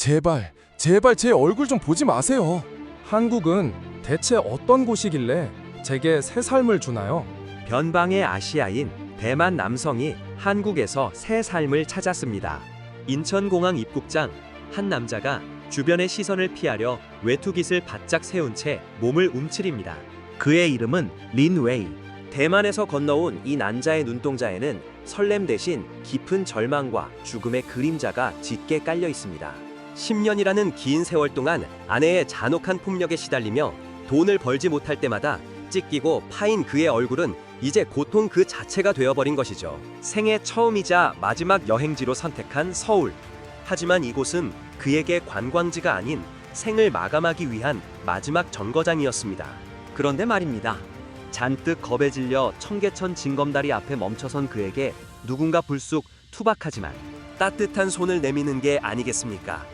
제발, 제발 제 얼굴 좀 보지 마세요. 한국은 대체 어떤 곳이길래 제게 새 삶을 주나요? 변방의 아시아인 대만 남성이 한국에서 새 삶을 찾았습니다. 인천공항 입국장 한 남자가 주변의 시선을 피하려 외투깃을 바짝 세운 채 몸을 움츠립니다. 그의 이름은 린웨이. 대만에서 건너온 이 난자의 눈동자에는 설렘 대신 깊은 절망과 죽음의 그림자가 짙게 깔려 있습니다. 10년이라는 긴 세월 동안 아내의 잔혹한 폭력에 시달리며 돈을 벌지 못할 때마다 찢기고 파인 그의 얼굴은 이제 고통 그 자체가 되어버린 것이죠. 생애 처음이자 마지막 여행지로 선택한 서울. 하지만 이곳은 그에게 관광지가 아닌 생을 마감하기 위한 마지막 정거장이었습니다. 그런데 말입니다. 잔뜩 겁에 질려 청계천 징검다리 앞에 멈춰선 그에게 누군가 불쑥 투박하지만 따뜻한 손을 내미는 게 아니겠습니까?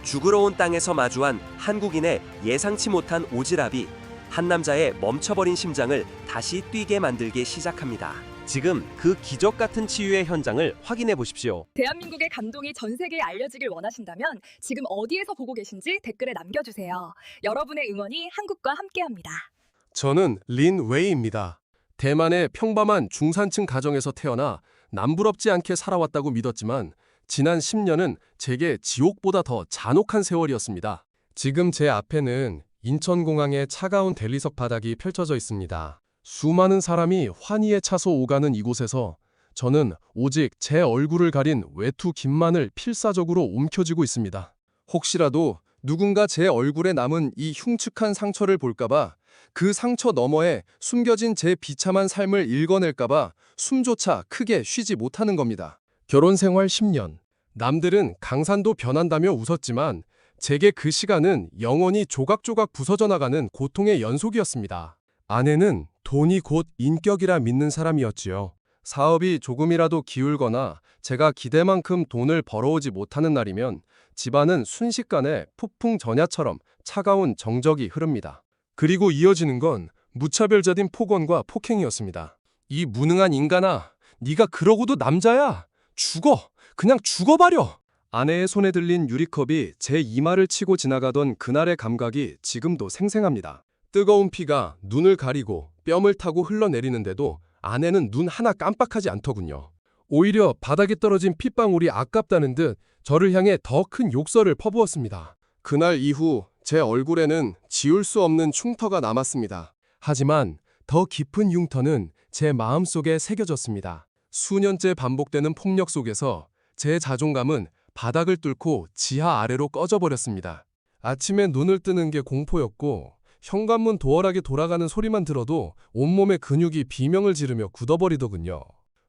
죽으러 온 땅에서 마주한 한국인의 예상치 못한 오지랖이 한 남자의 멈춰버린 심장을 다시 뛰게 만들기 시작합니다. 지금 그 기적 같은 치유의 현장을 확인해 보십시오. 대한민국의 감동이 전 세계에 알려지길 원하신다면 지금 어디에서 보고 계신지 댓글에 남겨주세요. 여러분의 응원이 한국과 함께합니다. 저는 린 웨이입니다. 대만의 평범한 중산층 가정에서 태어나 남부럽지 않게 살아왔다고 믿었지만 지난 10년은 제게 지옥보다 더 잔혹한 세월이었습니다. 지금 제 앞에는 인천공항의 차가운 대리석 바닥이 펼쳐져 있습니다. 수많은 사람이 환희에 차서 오가는 이곳에서 저는 오직 제 얼굴을 가린 외투 긴만을 필사적으로 움켜쥐고 있습니다. 혹시라도 누군가 제 얼굴에 남은 이 흉측한 상처를 볼까봐, 그 상처 너머에 숨겨진 제 비참한 삶을 읽어낼까봐 숨조차 크게 쉬지 못하는 겁니다. 결혼 생활 10년. 남들은 강산도 변한다며 웃었지만 제게 그 시간은 영원히 조각조각 부서져 나가는 고통의 연속이었습니다. 아내는 돈이 곧 인격이라 믿는 사람이었지요. 사업이 조금이라도 기울거나 제가 기대만큼 돈을 벌어오지 못하는 날이면 집안은 순식간에 폭풍 전야처럼 차가운 정적이 흐릅니다. 그리고 이어지는 건 무차별적인 폭언과 폭행이었습니다. 이 무능한 인간아, 네가 그러고도 남자야? 죽어! 그냥 죽어버려! 아내의 손에 들린 유리컵이 제 이마를 치고 지나가던 그날의 감각이 지금도 생생합니다. 뜨거운 피가 눈을 가리고 뺨을 타고 흘러내리는데도 아내는 눈 하나 깜빡하지 않더군요. 오히려 바닥에 떨어진 핏방울이 아깝다는 듯 저를 향해 더 큰 욕설을 퍼부었습니다. 그날 이후 제 얼굴에는 지울 수 없는 흉터가 남았습니다. 하지만 더 깊은 흉터는 제 마음속에 새겨졌습니다. 수년째 반복되는 폭력 속에서 제 자존감은 바닥을 뚫고 지하 아래로 꺼져버렸습니다. 아침에 눈을 뜨는 게 공포였고 현관문 도어락이 돌아가는 소리만 들어도 온몸의 근육이 비명을 지르며 굳어버리더군요.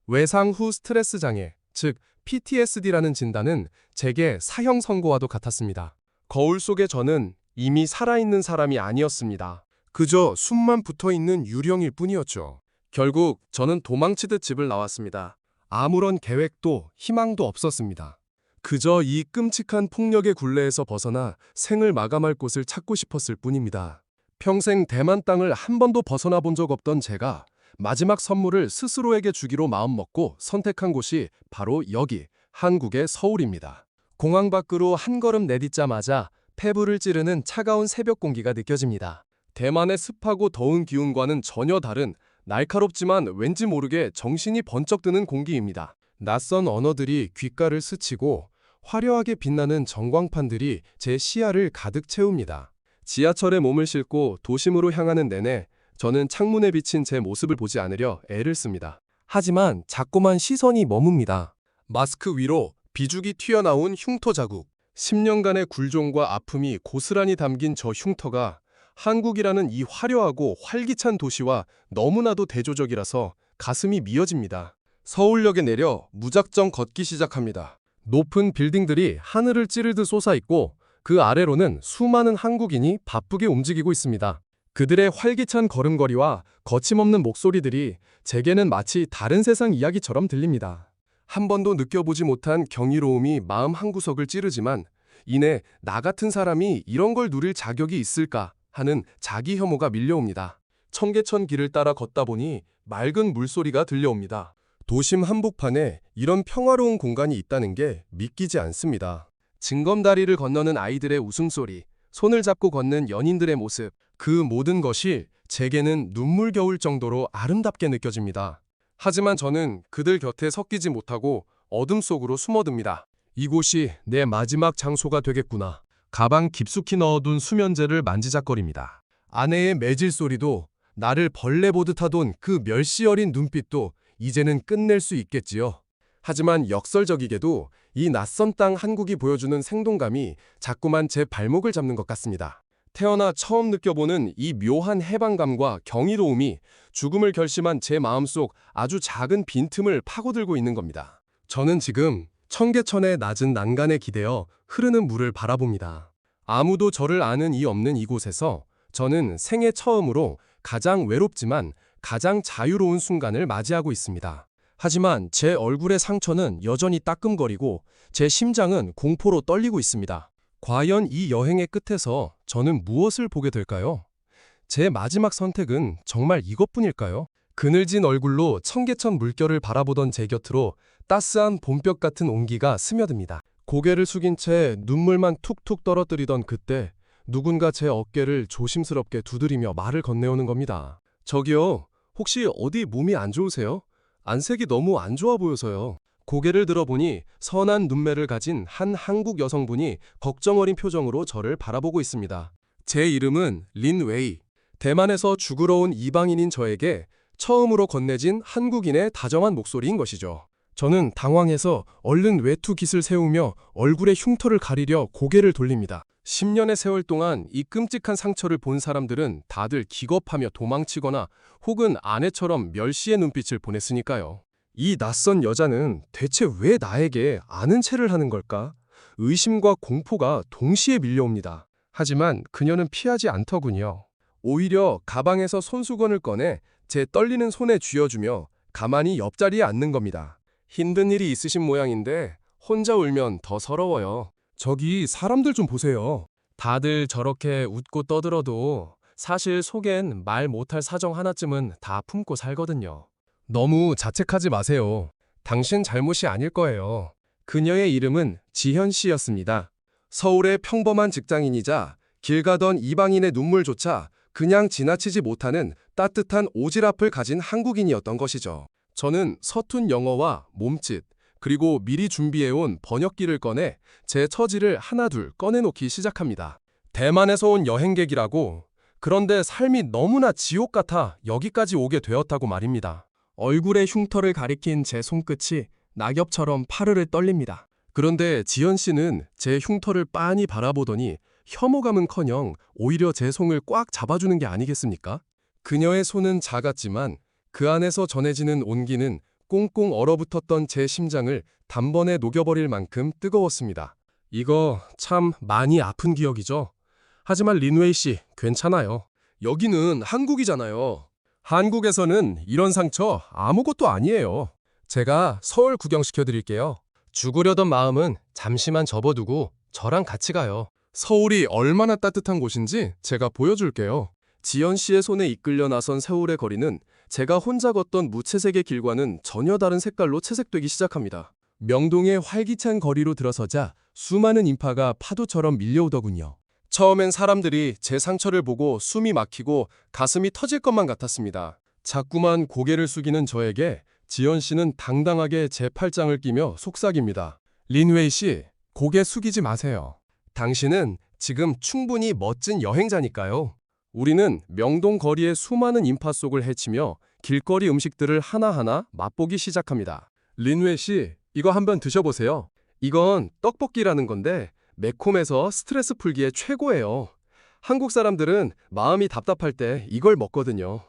외상 후 스트레스 장애, 즉 PTSD라는 진단은 제게 사형 선고와도 같았습니다. 거울 속의 저는 이미 살아있는 사람이 아니었습니다. 그저 숨만 붙어있는 유령일 뿐이었죠. 결국 저는 도망치듯 집을 나왔습니다. 아무런 계획도 희망도 없었습니다. 그저 이 끔찍한 폭력의 굴레에서 벗어나 생을 마감할 곳을 찾고 싶었을 뿐입니다. 평생 대만 땅을 한 번도 벗어나 본 적 없던 제가 마지막 선물을 스스로에게 주기로 마음먹고 선택한 곳이 바로 여기, 한국의 서울입니다. 공항 밖으로 한 걸음 내딛자마자 폐부를 찌르는 차가운 새벽 공기가 느껴집니다. 대만의 습하고 더운 기운과는 전혀 다른 날카롭지만 왠지 모르게 정신이 번쩍 드는 공기입니다. 낯선 언어들이 귓가를 스치고 화려하게 빛나는 전광판들이 제 시야를 가득 채웁니다. 지하철에 몸을 싣고 도심으로 향하는 내내 저는 창문에 비친 제 모습을 보지 않으려 애를 씁니다. 하지만 자꾸만 시선이 머뭅니다. 마스크 위로 비죽이 튀어나온 흉터 자국. 10년간의 굴종과 아픔이 고스란히 담긴 저 흉터가 한국이라는 이 화려하고 활기찬 도시와 너무나도 대조적이라서 가슴이 미어집니다. 서울역에 내려 무작정 걷기 시작합니다. 높은 빌딩들이 하늘을 찌르듯 솟아있고 그 아래로는 수많은 한국인이 바쁘게 움직이고 있습니다. 그들의 활기찬 걸음걸이와 거침없는 목소리들이 제게는 마치 다른 세상 이야기처럼 들립니다. 한 번도 느껴보지 못한 경이로움이 마음 한구석을 찌르지만 이내 나 같은 사람이 이런 걸 누릴 자격이 있을까 하는 자기 혐오가 밀려옵니다. 청계천 길을 따라 걷다 보니 맑은 물소리가 들려옵니다. 도심 한복판에 이런 평화로운 공간이 있다는 게 믿기지 않습니다. 징검다리를 건너는 아이들의 웃음소리, 손을 잡고 걷는 연인들의 모습, 그 모든 것이 제게는 눈물겨울 정도로 아름답게 느껴집니다. 하지만 저는 그들 곁에 섞이지 못하고 어둠 속으로 숨어듭니다. 이곳이 내 마지막 장소가 되겠구나. 가방 깊숙이 넣어둔 수면제를 만지작거립니다. 아내의 매질 소리도, 나를 벌레 보듯 하던 그 멸시 어린 눈빛도 이제는 끝낼 수 있겠지요. 하지만 역설적이게도 이 낯선 땅 한국이 보여주는 생동감이 자꾸만 제 발목을 잡는 것 같습니다. 태어나 처음 느껴보는 이 묘한 해방감과 경이로움이 죽음을 결심한 제 마음속 아주 작은 빈틈을 파고들고 있는 겁니다. 저는 지금 청계천의 낮은 난간에 기대어 흐르는 물을 바라봅니다. 아무도 저를 아는 이 없는 이곳에서 저는 생애 처음으로 가장 외롭지만 가장 자유로운 순간을 맞이하고 있습니다. 하지만 제 얼굴의 상처는 여전히 따끔거리고 제 심장은 공포로 떨리고 있습니다. 과연 이 여행의 끝에서 저는 무엇을 보게 될까요? 제 마지막 선택은 정말 이것뿐일까요? 그늘진 얼굴로 청계천 물결을 바라보던 제 곁으로 따스한 봄볕 같은 온기가 스며듭니다. 고개를 숙인 채 눈물만 툭툭 떨어뜨리던 그때 누군가 제 어깨를 조심스럽게 두드리며 말을 건네오는 겁니다. 저기요, 혹시 어디 몸이 안 좋으세요? 안색이 너무 안 좋아 보여서요. 고개를 들어보니 선한 눈매를 가진 한 한국 여성분이 걱정 어린 표정으로 저를 바라보고 있습니다. 제 이름은 린 웨이. 대만에서 죽으러 온 이방인인 저에게 처음으로 건네진 한국인의 다정한 목소리인 것이죠. 저는 당황해서 얼른 외투 깃을 세우며 얼굴의 흉터를 가리려 고개를 돌립니다. 10년의 세월 동안 이 끔찍한 상처를 본 사람들은 다들 기겁하며 도망치거나 혹은 아내처럼 멸시의 눈빛을 보냈으니까요. 이 낯선 여자는 대체 왜 나에게 아는 체를 하는 걸까? 의심과 공포가 동시에 밀려옵니다. 하지만 그녀는 피하지 않더군요. 오히려 가방에서 손수건을 꺼내 제 떨리는 손에 쥐어주며 가만히 옆자리에 앉는 겁니다. 힘든 일이 있으신 모양인데 혼자 울면 더 서러워요. 저기 사람들 좀 보세요. 다들 저렇게 웃고 떠들어도 사실 속엔 말 못할 사정 하나쯤은 다 품고 살거든요. 너무 자책하지 마세요. 당신 잘못이 아닐 거예요. 그녀의 이름은 지현 씨였습니다. 서울의 평범한 직장인이자 길 가던 이방인의 눈물조차 그냥 지나치지 못하는 따뜻한 오지랖을 가진 한국인이었던 것이죠. 저는 서툰 영어와 몸짓, 그리고 미리 준비해온 번역기를 꺼내 제 처지를 하나둘 꺼내놓기 시작합니다. 대만에서 온 여행객이라고, 그런데 삶이 너무나 지옥 같아 여기까지 오게 되었다고 말입니다. 얼굴에 흉터를 가리킨 제 손끝이 낙엽처럼 파르르 떨립니다. 그런데 지연 씨는 제 흉터를 빤히 바라보더니 혐오감은커녕 오히려 제 손을 꽉 잡아주는 게 아니겠습니까? 그녀의 손은 작았지만 그 안에서 전해지는 온기는 꽁꽁 얼어붙었던 제 심장을 단번에 녹여버릴 만큼 뜨거웠습니다. 이거 참 많이 아픈 기억이죠. 하지만 린웨이 씨, 괜찮아요. 여기는 한국이잖아요. 한국에서는 이런 상처 아무것도 아니에요. 제가 서울 구경시켜드릴게요. 죽으려던 마음은 잠시만 접어두고 저랑 같이 가요. 서울이 얼마나 따뜻한 곳인지 제가 보여줄게요. 지연 씨의 손에 이끌려 나선 서울의 거리는 제가 혼자 걷던 무채색의 길과는 전혀 다른 색깔로 채색되기 시작합니다. 명동의 활기찬 거리로 들어서자 수많은 인파가 파도처럼 밀려오더군요. 처음엔 사람들이 제 상처를 보고 숨이 막히고 가슴이 터질 것만 같았습니다. 자꾸만 고개를 숙이는 저에게 지연 씨는 당당하게 제 팔짱을 끼며 속삭입니다. 린웨이 씨, 고개 숙이지 마세요. 당신은 지금 충분히 멋진 여행자니까요. 우리는 명동 거리의 수많은 인파 속을 헤치며 길거리 음식들을 하나하나 맛보기 시작합니다. 린웨이 씨, 이거 한번 드셔보세요. 이건 떡볶이라는 건데 매콤해서 스트레스 풀기에 최고예요. 한국 사람들은 마음이 답답할 때 이걸 먹거든요.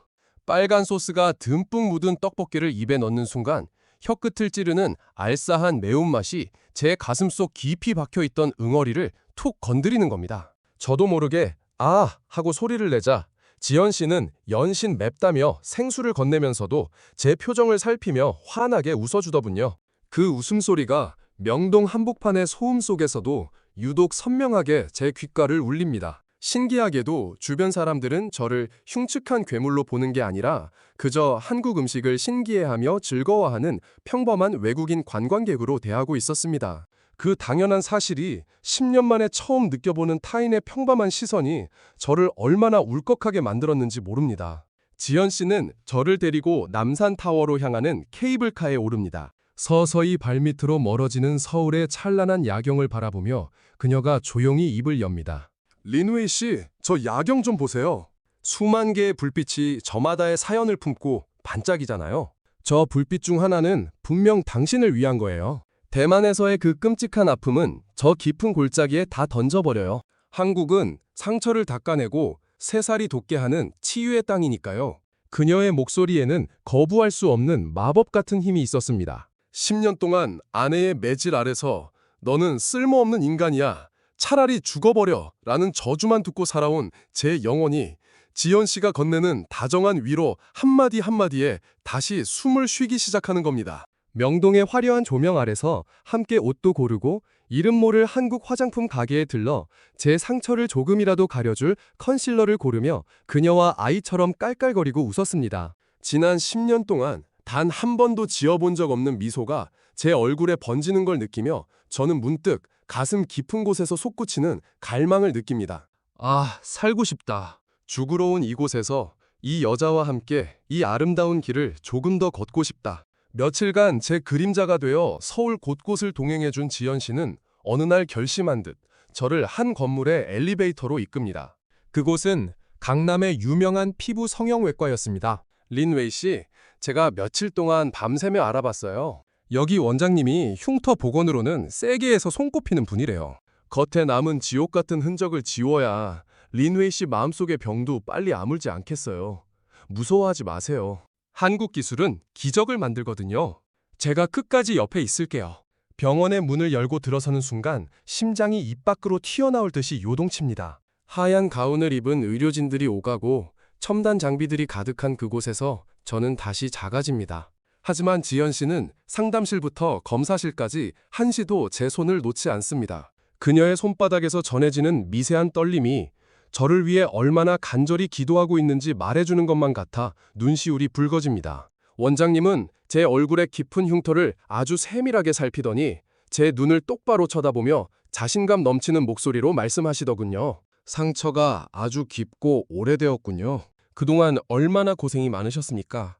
빨간 소스가 듬뿍 묻은 떡볶이를 입에 넣는 순간 혀끝을 찌르는 알싸한 매운맛이 제 가슴속 깊이 박혀있던 응어리를 툭 건드리는 겁니다. 저도 모르게 아! 하고 소리를 내자 지연 씨는 연신 맵다며 생수를 건네면서도 제 표정을 살피며 환하게 웃어주더군요. 그 웃음소리가 명동 한복판의 소음 속에서도 유독 선명하게 제 귓가를 울립니다. 신기하게도 주변 사람들은 저를 흉측한 괴물로 보는 게 아니라 그저 한국 음식을 신기해하며 즐거워하는 평범한 외국인 관광객으로 대하고 있었습니다. 그 당연한 사실이 10년 만에 처음 느껴보는 타인의 평범한 시선이 저를 얼마나 울컥하게 만들었는지 모릅니다. 지연 씨는 저를 데리고 남산타워로 향하는 케이블카에 오릅니다. 서서히 발밑으로 멀어지는 서울의 찬란한 야경을 바라보며 그녀가 조용히 입을 엽니다. 린웨이 씨, 저 야경 좀 보세요. 수만 개의 불빛이 저마다의 사연을 품고 반짝이잖아요. 저 불빛 중 하나는 분명 당신을 위한 거예요. 대만에서의 그 끔찍한 아픔은 저 깊은 골짜기에 다 던져버려요. 한국은 상처를 닦아내고 새살이 돋게 하는 치유의 땅이니까요. 그녀의 목소리에는 거부할 수 없는 마법 같은 힘이 있었습니다. 10년 동안 아내의 매질 아래서 너는 쓸모없는 인간이야. 차라리 죽어버려. 라는 저주만 듣고 살아온 제 영혼이 지연 씨가 건네는 다정한 위로 한마디 한마디에 다시 숨을 쉬기 시작하는 겁니다. 명동의 화려한 조명 아래서 함께 옷도 고르고 이름 모를 한국 화장품 가게에 들러 제 상처를 조금이라도 가려줄 컨실러를 고르며 그녀와 아이처럼 깔깔거리고 웃었습니다. 지난 10년 동안 단 한 번도 지어본 적 없는 미소가 제 얼굴에 번지는 걸 느끼며 저는 문득 가슴 깊은 곳에서 솟구치는 갈망을 느낍니다. 아, 살고 싶다. 죽으러 온 이곳에서 이 여자와 함께 이 아름다운 길을 조금 더 걷고 싶다. 며칠간 제 그림자가 되어 서울 곳곳을 동행해준 지연 씨는 어느 날 결심한 듯 저를 한 건물의 엘리베이터로 이끕니다. 그곳은 강남의 유명한 피부 성형외과였습니다. 린웨이 씨, 제가 며칠 동안 밤새며 알아봤어요. 여기 원장님이 흉터 복원으로는 세계에서 손꼽히는 분이래요. 겉에 남은 지옥 같은 흔적을 지워야 린웨이 씨 마음속의 병도 빨리 아물지 않겠어요. 무서워하지 마세요. 한국 기술은 기적을 만들거든요. 제가 끝까지 옆에 있을게요. 병원의 문을 열고 들어서는 순간 심장이 입 밖으로 튀어나올 듯이 요동칩니다. 하얀 가운을 입은 의료진들이 오가고 첨단 장비들이 가득한 그곳에서 저는 다시 작아집니다. 하지만 지연 씨는 상담실부터 검사실까지 한시도 제 손을 놓지 않습니다. 그녀의 손바닥에서 전해지는 미세한 떨림이 저를 위해 얼마나 간절히 기도하고 있는지 말해주는 것만 같아 눈시울이 붉어집니다. 원장님은 제 얼굴의 깊은 흉터를 아주 세밀하게 살피더니 제 눈을 똑바로 쳐다보며 자신감 넘치는 목소리로 말씀하시더군요. 상처가 아주 깊고 오래되었군요. 그동안 얼마나 고생이 많으셨습니까?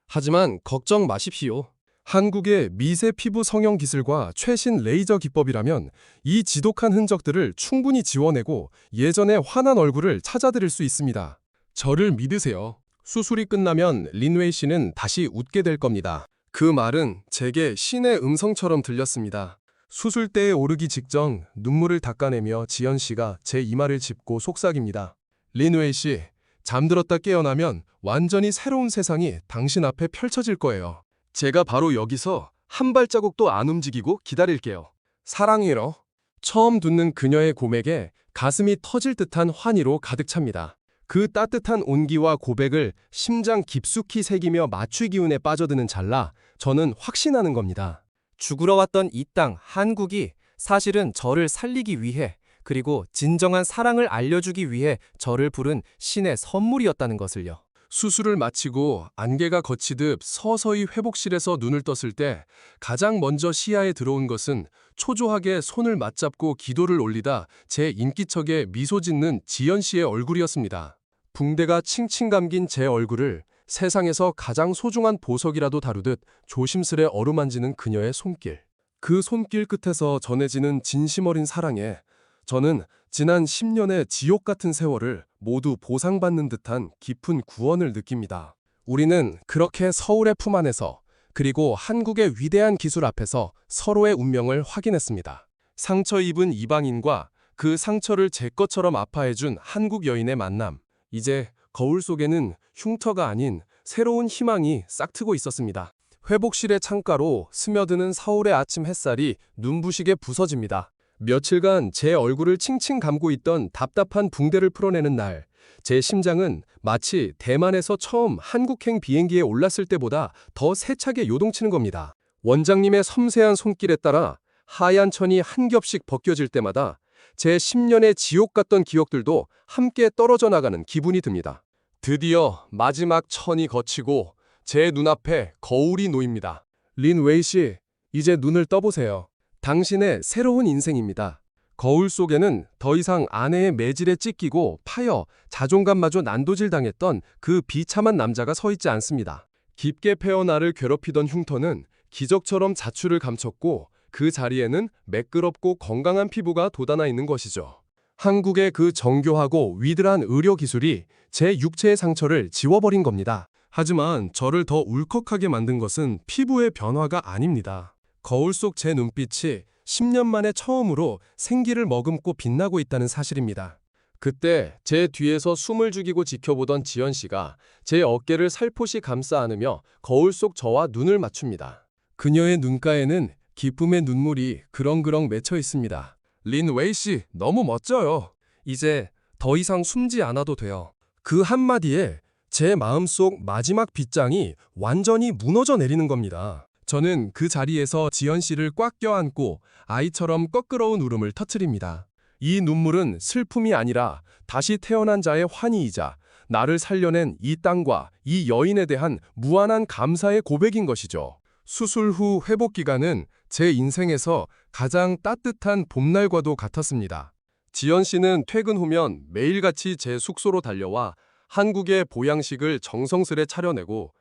하지만 걱정 마십시오. 한국의 미세 피부 성형 기술과 최신 레이저 기법이라면 이 지독한 흔적들을 충분히 지워내고 예전의 환한 얼굴을 찾아드릴 수 있습니다. 저를 믿으세요. 수술이 끝나면 린웨이 씨는 다시 웃게 될 겁니다. 그 말은 제게 신의 음성처럼 들렸습니다. 수술대에 오르기 직전 눈물을 닦아내며 지연 씨가 제 이마를 짚고 속삭입니다. 린웨이 씨, 잠들었다 깨어나면 완전히 새로운 세상이 당신 앞에 펼쳐질 거예요. 제가 바로 여기서 한 발자국도 안 움직이고 기다릴게요. 사랑해요. 처음 듣는 그녀의 고백에 가슴이 터질 듯한 환희로 가득 찹니다. 그 따뜻한 온기와 고백을 심장 깊숙이 새기며 마취 기운에 빠져드는 찰나 저는 확신하는 겁니다. 죽으러 왔던 이 땅 한국이 사실은 저를 살리기 위해 그리고 진정한 사랑을 알려주기 위해 저를 부른 신의 선물이었다는 것을요. 수술을 마치고 안개가 걷히듯 서서히 회복실에서 눈을 떴을 때 가장 먼저 시야에 들어온 것은 초조하게 손을 맞잡고 기도를 올리다 제 인기척에 미소 짓는 지연 씨의 얼굴이었습니다. 붕대가 칭칭 감긴 제 얼굴을 세상에서 가장 소중한 보석이라도 다루듯 조심스레 어루만지는 그녀의 손길. 그 손길 끝에서 전해지는 진심 어린 사랑에 저는 지난 10년의 지옥 같은 세월을 모두 보상받는 듯한 깊은 구원을 느낍니다. 우리는 그렇게 서울의 품 안에서 그리고 한국의 위대한 기술 앞에서 서로의 운명을 확인했습니다. 상처 입은 이방인과 그 상처를 제 것처럼 아파해준 한국 여인의 만남. 이제 거울 속에는 흉터가 아닌 새로운 희망이 싹트고 있었습니다. 회복실의 창가로 스며드는 서울의 아침 햇살이 눈부시게 부서집니다. 며칠간 제 얼굴을 칭칭 감고 있던 답답한 붕대를 풀어내는 날, 제 심장은 마치 대만에서 처음 한국행 비행기에 올랐을 때보다 더 세차게 요동치는 겁니다. 원장님의 섬세한 손길에 따라 하얀 천이 한 겹씩 벗겨질 때마다 제 10년의 지옥 같던 기억들도 함께 떨어져 나가는 기분이 듭니다. 드디어 마지막 천이 거치고 제 눈앞에 거울이 놓입니다. 린웨이 씨, 이제 눈을 떠보세요. 당신의 새로운 인생입니다. 거울 속에는 더 이상 아내의 매질에 찢기고 파여 자존감마저 난도질당했던 그 비참한 남자가 서 있지 않습니다. 깊게 패어 나를 괴롭히던 흉터는 기적처럼 자취를 감췄고 그 자리에는 매끄럽고 건강한 피부가 돋아나 있는 것이죠. 한국의 그 정교하고 위대한 의료 기술이 제 육체의 상처를 지워버린 겁니다. 하지만 저를 더 울컥하게 만든 것은 피부의 변화가 아닙니다. 거울 속 제 눈빛이 10년 만에 처음으로 생기를 머금고 빛나고 있다는 사실입니다. 그때 제 뒤에서 숨을 죽이고 지켜보던 지연 씨가 제 어깨를 살포시 감싸 안으며 거울 속 저와 눈을 맞춥니다. 그녀의 눈가에는 기쁨의 눈물이 그렁그렁 맺혀 있습니다. 린 웨이 씨, 너무 멋져요. 이제 더 이상 숨지 않아도 돼요. 그 한마디에 제 마음속 마지막 빗장이 완전히 무너져 내리는 겁니다. 저는 그 자리에서 지연 씨를 꽉 껴안고 아이처럼 껄끄러운 울음을 터뜨립니다. 이 눈물은 슬픔이 아니라 다시 태어난 자의 환희이자 나를 살려낸 이 땅과 이 여인에 대한 무한한 감사의 고백인 것이죠. 수술 후 회복 기간은 제 인생에서 가장 따뜻한 봄날과도 같았습니다. 지연 씨는 퇴근 후면 매일같이 제 숙소로 달려와 한국의 보양식을 정성스레 차려내고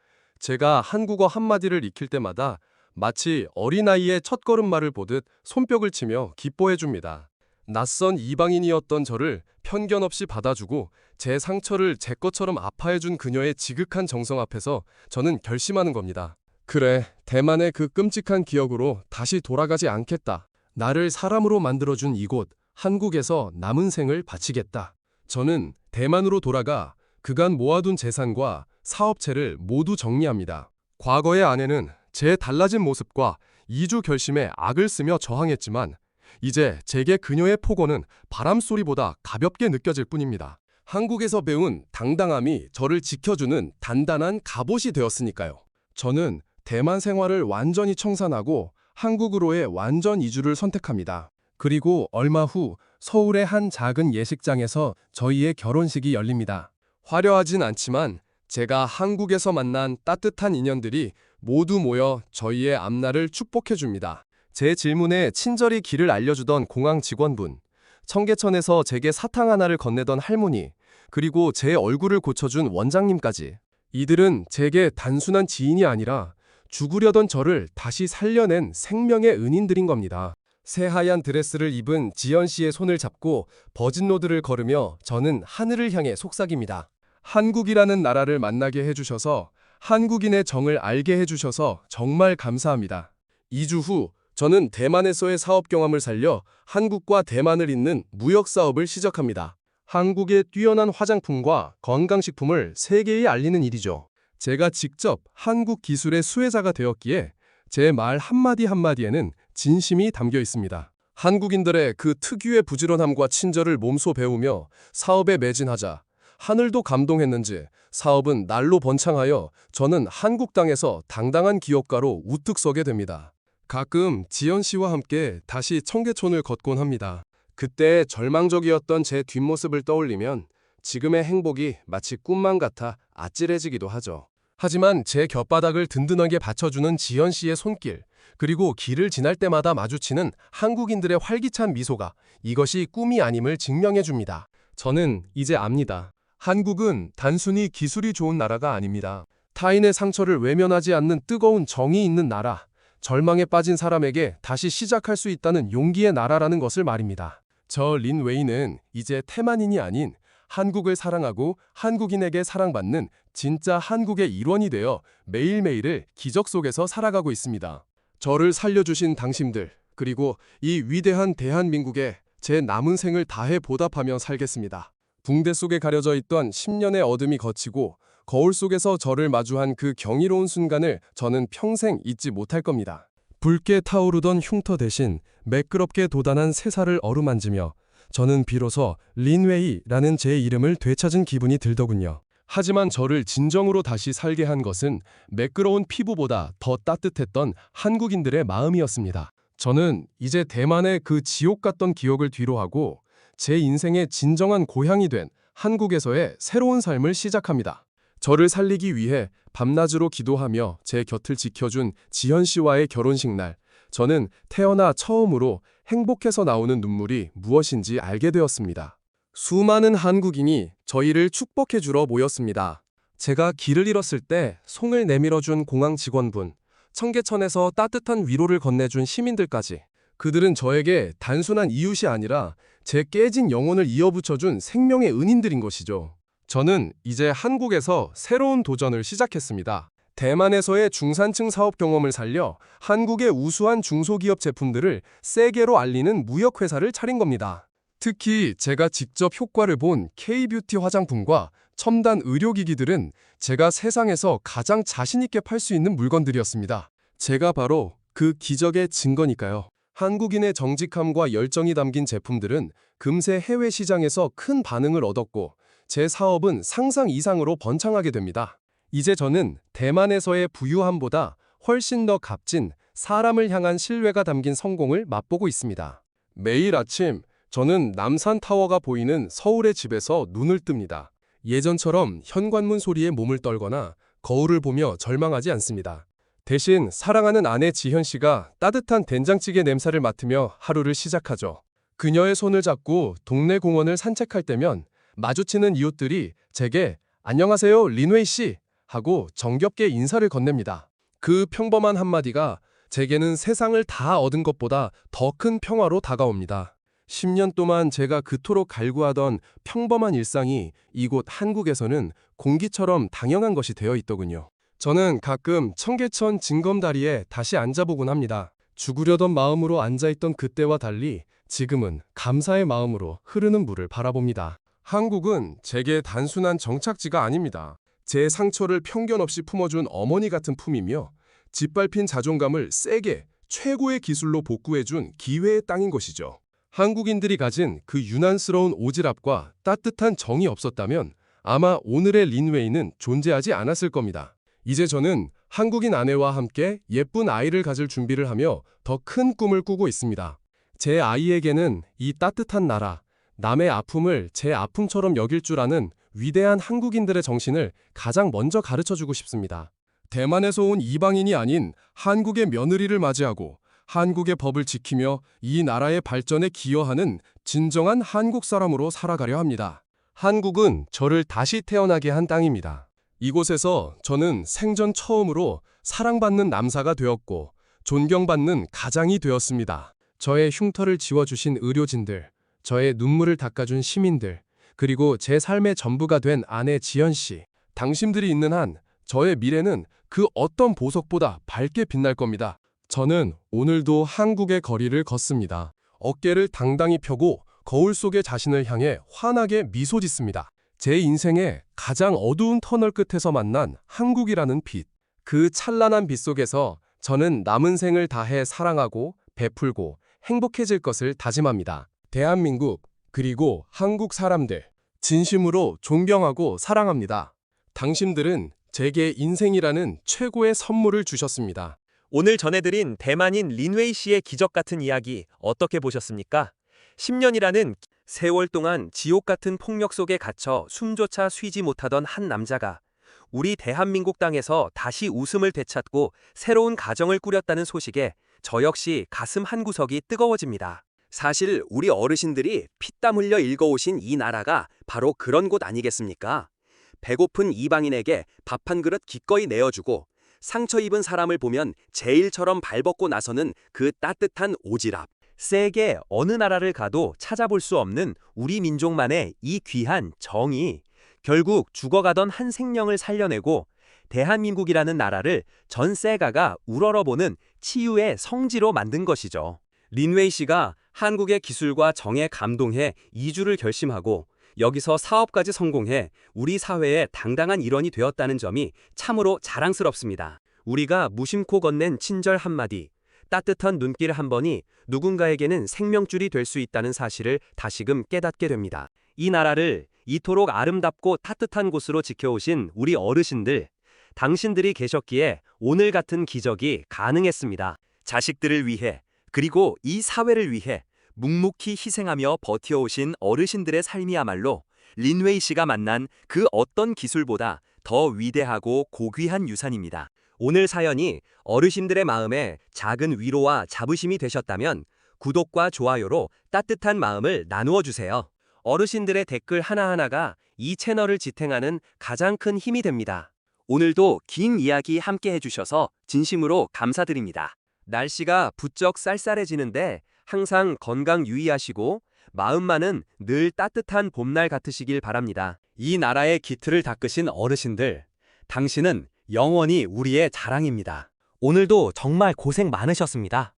제가 한국어 한마디를 익힐 때마다 마치 어린아이의 첫걸음마를 보듯 손뼉을 치며 기뻐해 줍니다. 낯선 이방인이었던 저를 편견 없이 받아주고 제 상처를 제 것처럼 아파해준 그녀의 지극한 정성 앞에서 저는 결심하는 겁니다. 그래, 대만의 그 끔찍한 기억으로 다시 돌아가지 않겠다. 나를 사람으로 만들어준 이곳, 한국에서 남은 생을 바치겠다. 저는 대만으로 돌아가 그간 모아둔 재산과 사업체를 모두 정리합니다. 과거의 아내는 제 달라진 모습과 이주 결심에 악을 쓰며 저항했지만 이제 제게 그녀의 폭언은 바람소리보다 가볍게 느껴질 뿐입니다. 한국에서 배운 당당함이 저를 지켜주는 단단한 갑옷이 되었으니까요. 저는 대만 생활을 완전히 청산하고 한국으로의 완전 이주를 선택합니다. 그리고 얼마 후 서울의 한 작은 예식장에서 저희의 결혼식이 열립니다. 화려하진 않지만 제가 한국에서 만난 따뜻한 인연들이 모두 모여 저희의 앞날을 축복해 줍니다. 제 질문에 친절히 길을 알려주던 공항 직원분, 청계천에서 제게 사탕 하나를 건네던 할머니, 그리고 제 얼굴을 고쳐준 원장님까지. 이들은 제게 단순한 지인이 아니라 죽으려던 저를 다시 살려낸 생명의 은인들인 겁니다. 새하얀 드레스를 입은 지연 씨의 손을 잡고 버진로드를 걸으며 저는 하늘을 향해 속삭입니다. 한국이라는 나라를 만나게 해주셔서, 한국인의 정을 알게 해주셔서 정말 감사합니다. 2주 후 저는 대만에서의 사업 경험을 살려 한국과 대만을 잇는 무역 사업을 시작합니다. 한국의 뛰어난 화장품과 건강식품을 세계에 알리는 일이죠. 제가 직접 한국 기술의 수혜자가 되었기에 제 말 한마디 한마디에는 진심이 담겨 있습니다. 한국인들의 그 특유의 부지런함과 친절을 몸소 배우며 사업에 매진하자 하늘도 감동했는지 사업은 날로 번창하여 저는 한국 땅에서 당당한 기업가로 우뚝 서게 됩니다. 가끔 지연 씨와 함께 다시 청계천을 걷곤 합니다. 그때 절망적이었던 제 뒷모습을 떠올리면 지금의 행복이 마치 꿈만 같아 아찔해지기도 하죠. 하지만 제 곁바닥을 든든하게 받쳐주는 지연 씨의 손길, 그리고 길을 지날 때마다 마주치는 한국인들의 활기찬 미소가 이것이 꿈이 아님을 증명해 줍니다. 저는 이제 압니다. 한국은 단순히 기술이 좋은 나라가 아닙니다. 타인의 상처를 외면하지 않는 뜨거운 정이 있는 나라, 절망에 빠진 사람에게 다시 시작할 수 있다는 용기의 나라라는 것을 말입니다. 저 린 웨이는 이제 태만인이 아닌 한국을 사랑하고 한국인에게 사랑받는 진짜 한국의 일원이 되어 매일매일을 기적 속에서 살아가고 있습니다. 저를 살려주신 당신들, 그리고 이 위대한 대한민국에 제 남은 생을 다해 보답하며 살겠습니다. 붕대 속에 가려져 있던 10년의 어둠이 걷히고 거울 속에서 저를 마주한 그 경이로운 순간을 저는 평생 잊지 못할 겁니다. 붉게 타오르던 흉터 대신 매끄럽게 돋아난 새살을 어루만지며 저는 비로소 린웨이라는 제 이름을 되찾은 기분이 들더군요. 하지만 저를 진정으로 다시 살게 한 것은 매끄러운 피부보다 더 따뜻했던 한국인들의 마음이었습니다. 저는 이제 대만의 그 지옥 같던 기억을 뒤로하고 제 인생의 진정한 고향이 된 한국에서의 새로운 삶을 시작합니다. 저를 살리기 위해 밤낮으로 기도하며 제 곁을 지켜준 지현 씨와의 결혼식 날, 저는 태어나 처음으로 행복해서 나오는 눈물이 무엇인지 알게 되었습니다. 수많은 한국인이 저희를 축복해주러 모였습니다. 제가 길을 잃었을 때 송을 내밀어준 공항 직원분, 청계천에서 따뜻한 위로를 건네준 시민들까지. 그들은 저에게 단순한 이웃이 아니라 제 깨진 영혼을 이어붙여준 생명의 은인들인 것이죠. 저는 이제 한국에서 새로운 도전을 시작했습니다. 대만에서의 중산층 사업 경험을 살려 한국의 우수한 중소기업 제품들을 세계로 알리는 무역회사를 차린 겁니다. 특히 제가 직접 효과를 본 K-뷰티 화장품과 첨단 의료기기들은 제가 세상에서 가장 자신있게 팔 수 있는 물건들이었습니다. 제가 바로 그 기적의 증거니까요. 한국인의 정직함과 열정이 담긴 제품들은 금세 해외 시장에서 큰 반응을 얻었고 제 사업은 상상 이상으로 번창하게 됩니다. 이제 저는 대만에서의 부유함보다 훨씬 더 값진 사람을 향한 신뢰가 담긴 성공을 맛보고 있습니다. 매일 아침 저는 남산타워가 보이는 서울의 집에서 눈을 뜹니다. 예전처럼 현관문 소리에 몸을 떨거나 거울을 보며 절망하지 않습니다. 대신 사랑하는 아내 지현 씨가 따뜻한 된장찌개 냄새를 맡으며 하루를 시작하죠. 그녀의 손을 잡고 동네 공원을 산책할 때면 마주치는 이웃들이 제게 "안녕하세요, 린웨이 씨" 하고 정겹게 인사를 건넵니다. 그 평범한 한마디가 제게는 세상을 다 얻은 것보다 더 큰 평화로 다가옵니다. 10년 동안 제가 그토록 갈구하던 평범한 일상이 이곳 한국에서는 공기처럼 당연한 것이 되어 있더군요. 저는 가끔 청계천 징검다리에 다시 앉아보곤 합니다. 죽으려던 마음으로 앉아있던 그때와 달리 지금은 감사의 마음으로 흐르는 물을 바라봅니다. 한국은 제게 단순한 정착지가 아닙니다. 제 상처를 편견 없이 품어준 어머니 같은 품이며 짓밟힌 자존감을 세게 최고의 기술로 복구해준 기회의 땅인 것이죠. 한국인들이 가진 그 유난스러운 오지랖과 따뜻한 정이 없었다면 아마 오늘의 린웨이는 존재하지 않았을 겁니다. 이제 저는 한국인 아내와 함께 예쁜 아이를 가질 준비를 하며 더 큰 꿈을 꾸고 있습니다. 제 아이에게는 이 따뜻한 나라, 남의 아픔을 제 아픔처럼 여길 줄 아는 위대한 한국인들의 정신을 가장 먼저 가르쳐주고 싶습니다. 대만에서 온 이방인이 아닌 한국의 며느리를 맞이하고 한국의 법을 지키며 이 나라의 발전에 기여하는 진정한 한국 사람으로 살아가려 합니다. 한국은 저를 다시 태어나게 한 땅입니다. 이곳에서 저는 생전 처음으로 사랑받는 남사가 되었고 존경받는 가장이 되었습니다. 저의 흉터를 지워주신 의료진들, 저의 눈물을 닦아준 시민들, 그리고 제 삶의 전부가 된 아내 지연 씨. 당신들이 있는 한 저의 미래는 그 어떤 보석보다 밝게 빛날 겁니다. 저는 오늘도 한국의 거리를 걷습니다. 어깨를 당당히 펴고 거울 속의 자신을 향해 환하게 미소 짓습니다. 제 인생의 가장 어두운 터널 끝에서 만난 한국이라는 빛. 그 찬란한 빛 속에서 저는 남은 생을 다해 사랑하고 베풀고 행복해질 것을 다짐합니다. 대한민국, 그리고 한국 사람들, 진심으로 존경하고 사랑합니다. 당신들은 제게 인생이라는 최고의 선물을 주셨습니다. 오늘 전해드린 대만인 린웨이 씨의 기적 같은 이야기 어떻게 보셨습니까? 10년이라는 세월 동안 지옥 같은 폭력 속에 갇혀 숨조차 쉬지 못하던 한 남자가 우리 대한민국 땅에서 다시 웃음을 되찾고 새로운 가정을 꾸렸다는 소식에 저 역시 가슴 한구석이 뜨거워집니다. 사실 우리 어르신들이 피땀 흘려 일궈오신 이 나라가 바로 그런 곳 아니겠습니까? 배고픈 이방인에게 밥 한 그릇 기꺼이 내어주고 상처 입은 사람을 보면 제일처럼 발벗고 나서는 그 따뜻한 오지랖. 세계 어느 나라를 가도 찾아볼 수 없는 우리 민족만의 이 귀한 정이 결국 죽어가던 한 생명을 살려내고 대한민국이라는 나라를 전 세가가 우러러보는 치유의 성지로 만든 것이죠. 린웨이 씨가 한국의 기술과 정에 감동해 이주를 결심하고 여기서 사업까지 성공해 우리 사회의 당당한 일원이 되었다는 점이 참으로 자랑스럽습니다. 우리가 무심코 건넨 친절 한마디, 따뜻한 눈길 한 번이 누군가에게는 생명줄이 될 수 있다는 사실을 다시금 깨닫게 됩니다. 이 나라를 이토록 아름답고 따뜻한 곳으로 지켜오신 우리 어르신들, 당신들이 계셨기에 오늘 같은 기적이 가능했습니다. 자식들을 위해, 그리고 이 사회를 위해 묵묵히 희생하며 버텨오신 어르신들의 삶이야말로 린웨이 씨가 만난 그 어떤 기술보다 더 위대하고 고귀한 유산입니다. 오늘 사연이 어르신들의 마음에 작은 위로와 자부심이 되셨다면 구독과 좋아요로 따뜻한 마음을 나누어 주세요. 어르신들의 댓글 하나하나가 이 채널을 지탱하는 가장 큰 힘이 됩니다. 오늘도 긴 이야기 함께 해주셔서 진심으로 감사드립니다. 날씨가 부쩍 쌀쌀해지는데 항상 건강 유의하시고 마음만은 늘 따뜻한 봄날 같으시길 바랍니다. 이 나라의 기틀을 닦으신 어르신들, 당신은 영원히 우리의 자랑입니다. 오늘도 정말 고생 많으셨습니다.